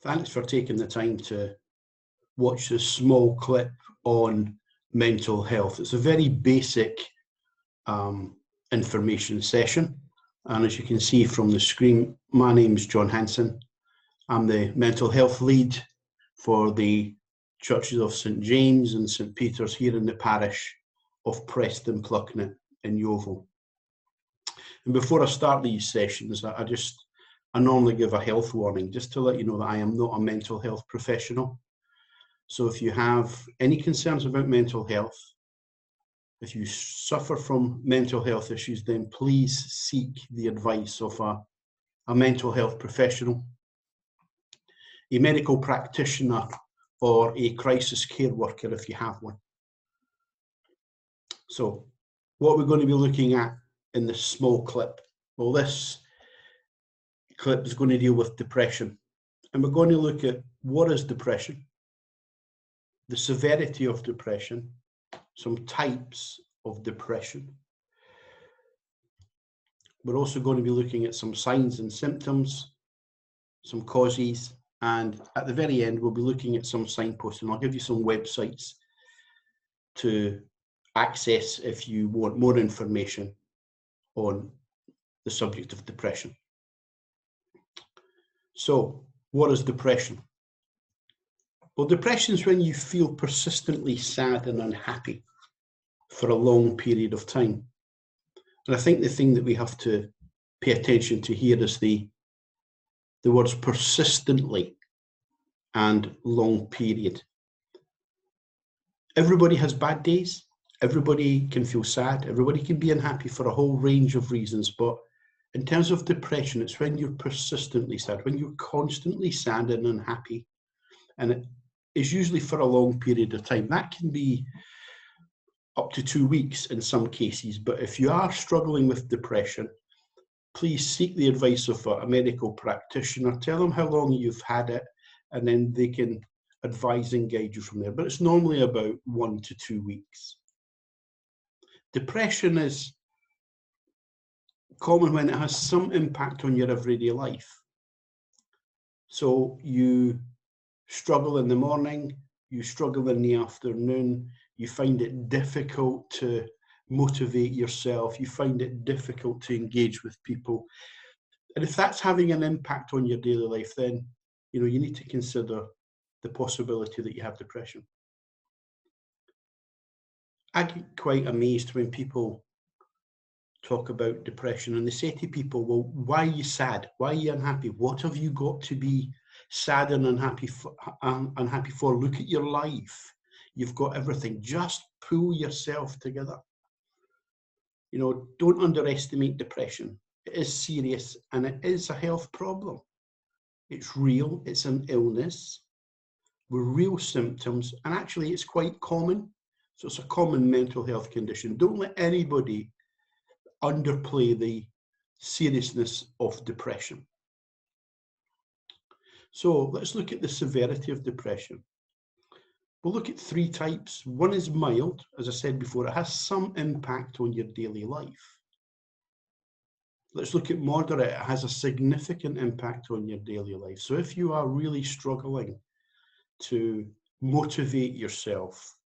Thanks for taking the time to watch this small clip on mental health. It's a very basic information session. And as you can see from the screen, my name's John Hanson. I'm the mental health lead for the Churches of St James and St Peter's here in the parish of Preston Plucknett in Yeovil. And before I start these sessions, I normally give a health warning just to let you know that I am not a mental health professional. So if you have any concerns about mental health, if you suffer from mental health issues, then please seek the advice of a mental health professional, a medical practitioner, or a crisis care worker if you have one. So what we're going to be looking at in this small clip, well, this clip is going to deal with depression. And we're going to look at what is depression, the severity of depression, some types of depression. We're also going to be looking at some signs and symptoms, some causes, and at the very end, we'll be looking at some signposts, and I'll give you some websites to access if you want more information on the subject of depression. So, what is depression? Well, depression is when you feel persistently sad and unhappy for a long period of time. And I think the thing that we have to pay attention to here is the words persistently and long period. Everybody has bad days. Everybody can feel sad. Everybody can be unhappy for a whole range of reasons. But in terms of depression, it's when you're persistently sad, when you're constantly sad and unhappy. And it is usually for a long period of time. That can be up to 2 weeks in some cases. But if you are struggling with depression, please seek the advice of a medical practitioner. Tell them how long you've had it, and then they can advise and guide you from there. But it's normally about 1 to 2 weeks. Depression is common when it has some impact on your everyday life. So you struggle in the morning, you struggle in the afternoon, you find it difficult to motivate yourself, you find it difficult to engage with people. And if that's having an impact on your daily life, then you need to consider the possibility that you have depression. I get quite amazed when people talk about depression and they say to people, well, why are you sad? Why are you unhappy? What have you got to be sad and unhappy for? Look at your life. You've got everything. Just pull yourself together. Don't underestimate depression. It is serious and it is a health problem. It's real. It's an illness with real symptoms, and actually it's quite common. So it's a common mental health condition. Don't let anybody underplay the seriousness of depression. So let's look at the severity of depression. We'll look at 3 types. One is mild. As I said before, it has some impact on your daily life. Let's look at moderate. It has a significant impact on your daily life. So if you are really struggling to motivate yourself,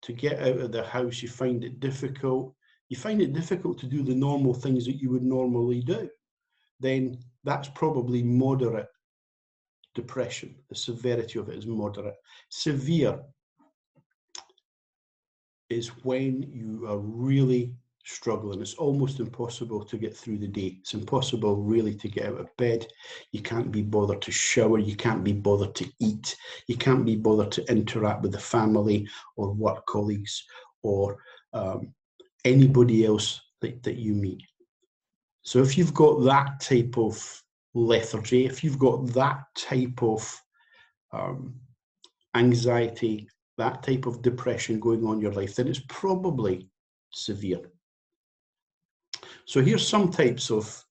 to get out of the house, you find it difficult to do the normal things that you would normally do, then that's probably moderate depression. The severity of it is moderate. Severe is when you are really struggling. It's almost impossible to get through the day. It's impossible really to get out of bed. You can't be bothered to shower. You can't be bothered to eat. You can't be bothered to interact with the family or work colleagues or anybody else that you meet. So if you've got that type of lethargy, if you've got that type of anxiety, that type of depression going on in your life, then it's probably severe. So here's some types of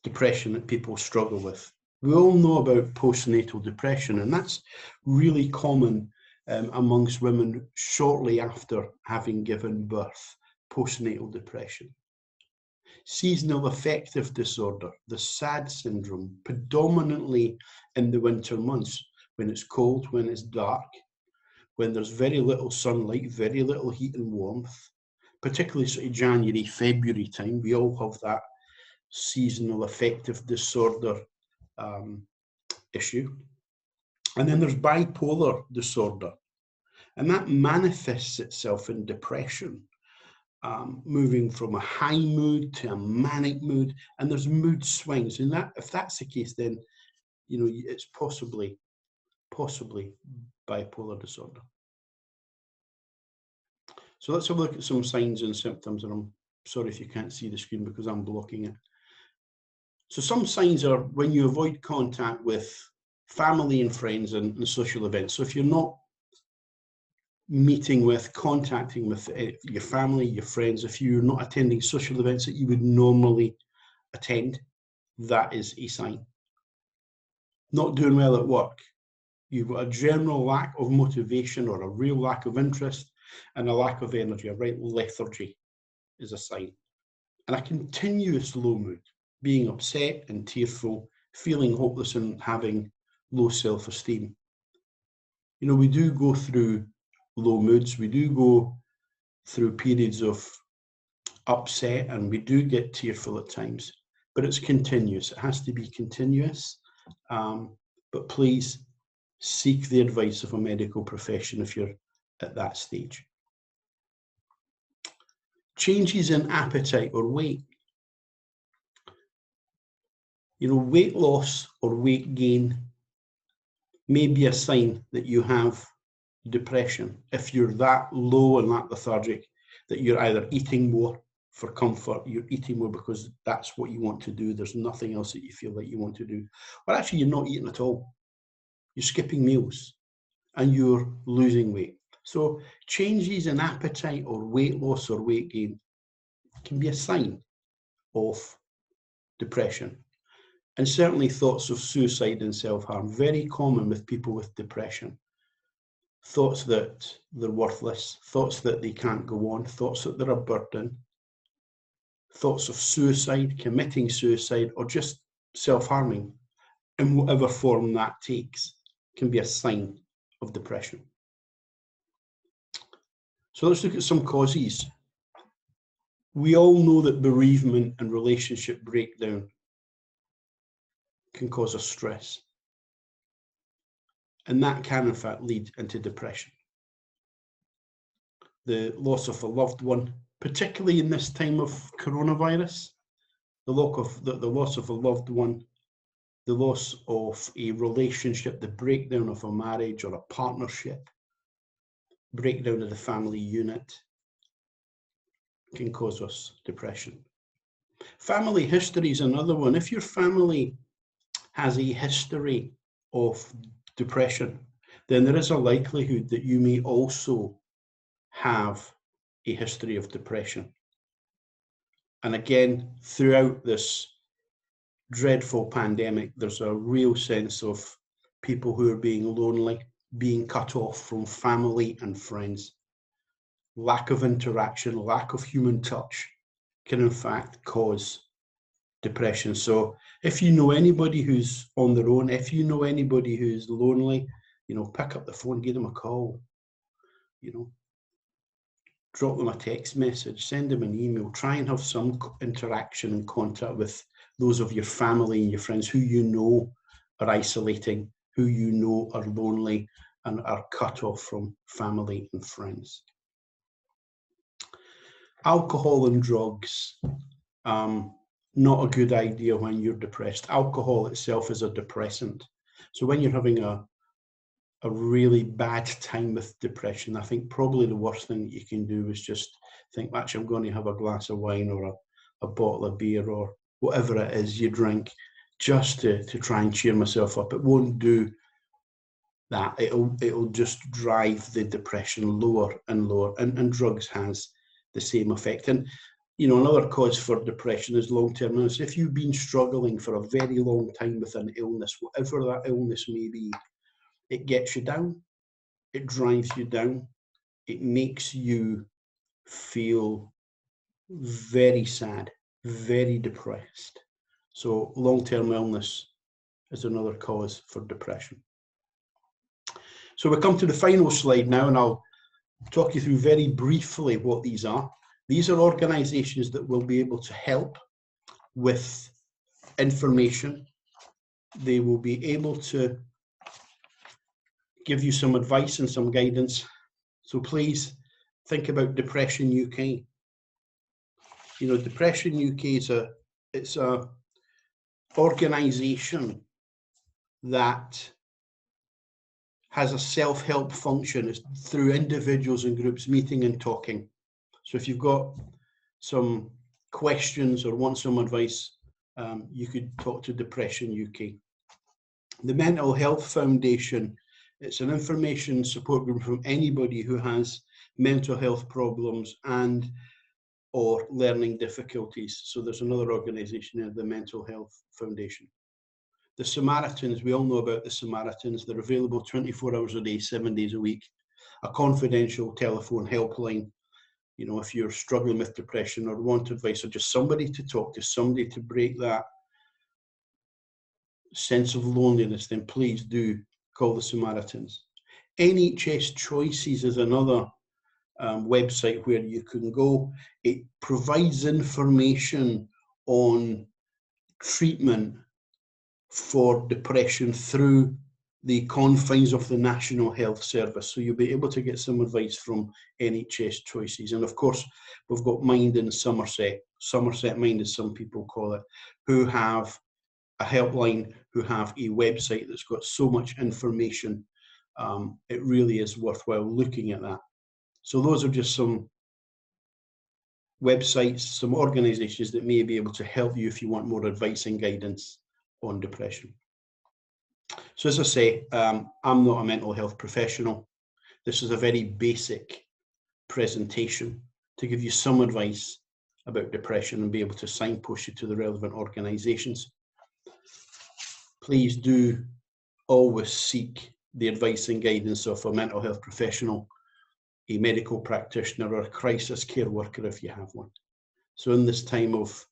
depression that people struggle with. We all know about postnatal depression, and that's really common amongst women shortly after having given birth, postnatal depression. Seasonal affective disorder, the SAD syndrome, predominantly in the winter months, when it's cold, when it's dark, when there's very little sunlight, very little heat and warmth, particularly sort of January, February time. We all have that seasonal affective disorder issue. And then there's bipolar disorder, and that manifests itself in depression, moving from a high mood to a manic mood, and there's mood swings. And that, if that's the case, then it's possibly bipolar disorder. So let's have a look at some signs and symptoms, and I'm sorry if you can't see the screen because I'm blocking it. So some signs are when you avoid contact with family and friends and social events. So if you're not contacting with your family, your friends, if you're not attending social events that you would normally attend, that is a sign. Not doing well at work. You've got a general lack of motivation or a real lack of interest and a lack of energy, a right lethargy is a sign. And a continuous low mood, being upset and tearful, feeling hopeless and having low self-esteem. We do go through low moods, we do go through periods of upset, and we do get tearful at times, but it's continuous. It has to be continuous, but please seek the advice of a medical profession if you're at that stage. Changes in appetite or weight. Weight loss or weight gain may be a sign that you have depression. If you're that low and that lethargic, that you're either eating more for comfort, you're eating more because that's what you want to do, there's nothing else that you feel like you want to do, or actually you're not eating at all. You're skipping meals and you're losing weight. So changes in appetite or weight loss or weight gain can be a sign of depression. And certainly thoughts of suicide and self-harm, very common with people with depression. Thoughts that they're worthless, thoughts that they can't go on, thoughts that they're a burden, thoughts of suicide, committing suicide, or just self-harming, in whatever form that takes, can be a sign of depression. So let's look at some causes. We all know that bereavement and relationship breakdown can cause us stress. And that can, in fact, lead into depression. The loss of a loved one, particularly in this time of coronavirus, the loss of a loved one, the loss of a relationship, the breakdown of a marriage or a partnership, breakdown of the family unit, can cause us depression. Family history is another one. If your family has a history of depression, then there is a likelihood that you may also have a history of depression. And again, throughout this dreadful pandemic, there's a real sense of people who are being lonely, being cut off from family and friends. Lack of interaction, lack of human touch can in fact cause depression. So if you know anybody who's on their own, if you know anybody who's lonely, pick up the phone, give them a call, drop them a text message, send them an email, try and have some interaction and contact with those of your family and your friends who you know are isolating, who you know are lonely and are cut off from family and friends. Alcohol and drugs, not a good idea when you're depressed. Alcohol itself is a depressant. So when you're having a really bad time with depression, I think probably the worst thing that you can do is just think, actually, I'm going to have a glass of wine or a bottle of beer or whatever it is you drink, just to try and cheer myself up. It won't do that. It'll just drive the depression lower and lower, and drugs has the same effect. And another cause for depression is long-term illness. If you've been struggling for a very long time with an illness, whatever that illness may be, it gets you down, it drives you down, it makes you feel very sad, very depressed. So long-term illness is another cause for depression. So we come to the final slide now, and I'll talk you through very briefly what these are. These are organisations that will be able to help with information. They will be able to give you some advice and some guidance. So please think about Depression UK. You know, Depression UK is a organisation that has a self-help function. It's through individuals and groups meeting and talking. So if you've got some questions or want some advice, you could talk to Depression UK. The Mental Health Foundation, it's an information support group from anybody who has mental health problems and or learning difficulties. So there's another organisation there, the Mental Health Foundation. The Samaritans, we all know about the Samaritans. They're available 24 hours a day, 7 days a week. A confidential telephone helpline. You know, if you're struggling with depression or want advice or just somebody to talk to, somebody to break that sense of loneliness, then please do call the Samaritans. NHS Choices is another website where you can go. It provides information on treatment for depression through the confines of the National Health Service. So you'll be able to get some advice from NHS Choices. And of course, we've got Mind in Somerset, Somerset Mind as some people call it, who have a helpline, who have a website that's got so much information. It really is worthwhile looking at that. So those are just some websites, some organisations that may be able to help you if you want more advice and guidance on depression. So as I say, I'm not a mental health professional. This is a very basic presentation to give you some advice about depression and be able to signpost you to the relevant organisations. Please do always seek the advice and guidance of a mental health professional, a medical practitioner, or a crisis care worker if you have one. So in this time of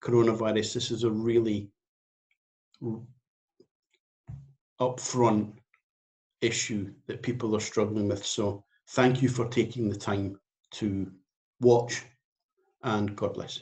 coronavirus, this is a really upfront issue that people are struggling with. So thank you for taking the time to watch, and God bless.